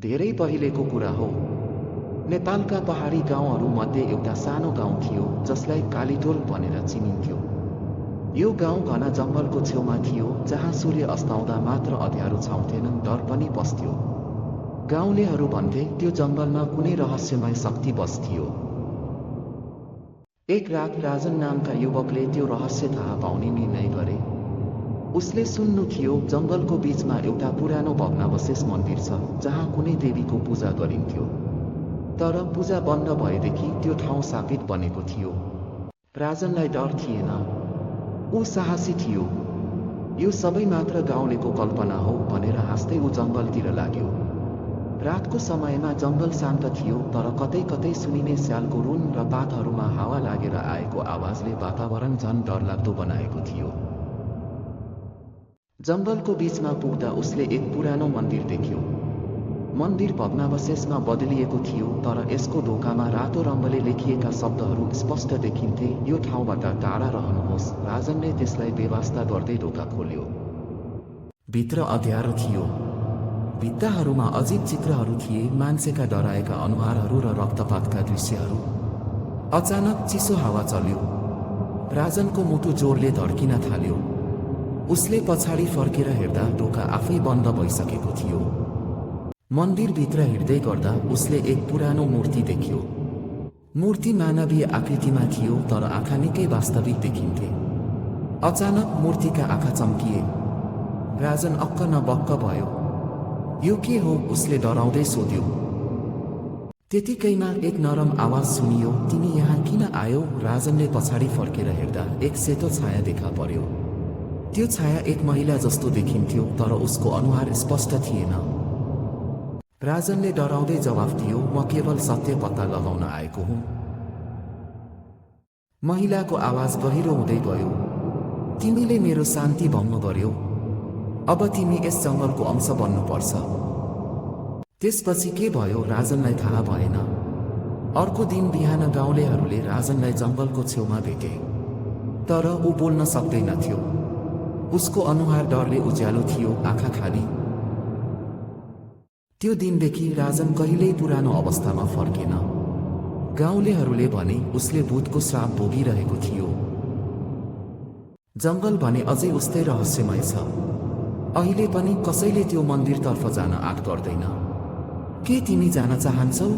धेरै पहिलेको कुरा हो। नेपालका पहाडी गाउँहरूमध्ये एउटा सानो गाउँ थियो जसलाई कालीटोल भनेर चिनिन्थ्यो। यो गाउँ घना जङ्गलको छेउमा थियो जहाँ सूर्य अस्ताउँदा मात्र अँध्यारो छाउँथेनन्, डर पनि पस्थ्यो। गाउँलेहरू भन्थे त्यो जङ्गलमा कुनै रहस्यमय शक्ति बस्थ्यो। एक रात राजन नामका युवकले त्यो रहस्य थाहा पाउने निर्णय गरे। उसले सुन्नु थियो जङ्गलको बीचमा एउटा पुरानो भग्नावशेष मन्दिर छ जहाँ कुनै देवीको पूजा गरिन्थ्यो। तर पूजा बन्द भएदेखि त्यो ठाउँ शापित बनेको थियो। राजनलाई डर थिएन, ऊ साहसी थियो। यो सबै मात्र गाउँलेको कल्पना हो भनेर हाँस्दै ऊ जङ्गलतिर लाग्यो। रातको समयमा जङ्गल शान्त थियो, तर कतै कतै सुनिने स्यालको रुन र पातहरूमा हावा लागेर आएको आवाजले वातावरण झन् डरलाग्दो बनाएको थियो। जङ्गलको बीचमा पुग्दा उसले एक पुरानो मन्दिर देख्यो। मन्दिर भग्नावशेषमा बदलिएको थियो, तर यसको ढोकामा रातो रङले लेखिएका शब्दहरू स्पष्ट देखिन्थे, यो ठाउँबाट टाढा रहनुहोस्। राजनले त्यसलाई बेवास्ता गर्दै ढोका खोल्यो। भित्र अँध्यारो थियो। भित्ताहरूमा अजीब चित्रहरू थिए, मान्छेका डराएका अनुहारहरू र रक्तपातका दृश्यहरू। अचानक चिसो हावा चल्यो। राजनको मुटु जोडले धड्किन थाल्यो। उसले पछाडि फर्केर हेर्दा ढोका आफै बन्द भइसकेको थियो। मन्दिरभित्र हिँड्दै गर्दा उसले एक पुरानो मूर्ति देख्यो। मूर्ति मानवीय आकृतिमा थियो, तर आँखा निकै वास्तविक देखिन्थे। अचानक मूर्तिका आँखा चम्किए। राजन अक्क न बक्क भयो। यो के हो? उसले डराउँदै सोध्यो। त्यतिकैमा एक नरम आवाज सुनियो, तिमी यहाँ किन आयौ? राजनले पछाडि फर्केर हेर्दा एक सेतो छाया देखा पर्यो। त्यो छाया एक महिला जस्तो देखिन्थ्यो, तर उसको अनुहार स्पष्ट थिएन। राजनले डराउँदै जवाफ दियो, म केवल सत्य पत्ता लगाउन आएको हुँ। महिलाको आवाज गहिरो हुँदै गयो, तिमीले मेरो शान्ति भङ्ग गर्यौ। अब तिमी यस जङ्गलको अंश बन्नुपर्छ। त्यसपछि के भयो राजनलाई थाहा भएन। अर्को दिन बिहान गाउँलेहरूले राजनलाई जङ्गलको छेउमा भेटे, तर ऊ बोल्न सक्दैनथ्यो। उसको अनुहार डरले उज्यालो थियो, आँखा खाली। त्यो दिनदेखि राजन कहिल्यै पुरानो अवस्थामा फर्केन। गाउँलेहरूले भने उसले भूतको श्राप भोगिरहेको थियो। जङ्गल भने अझै उस्तै रहस्यमय छ। अहिले पनि कसैले त्यो मन्दिरतर्फ जान आँट गर्दैन। के तिमी जान चाहन्छौ?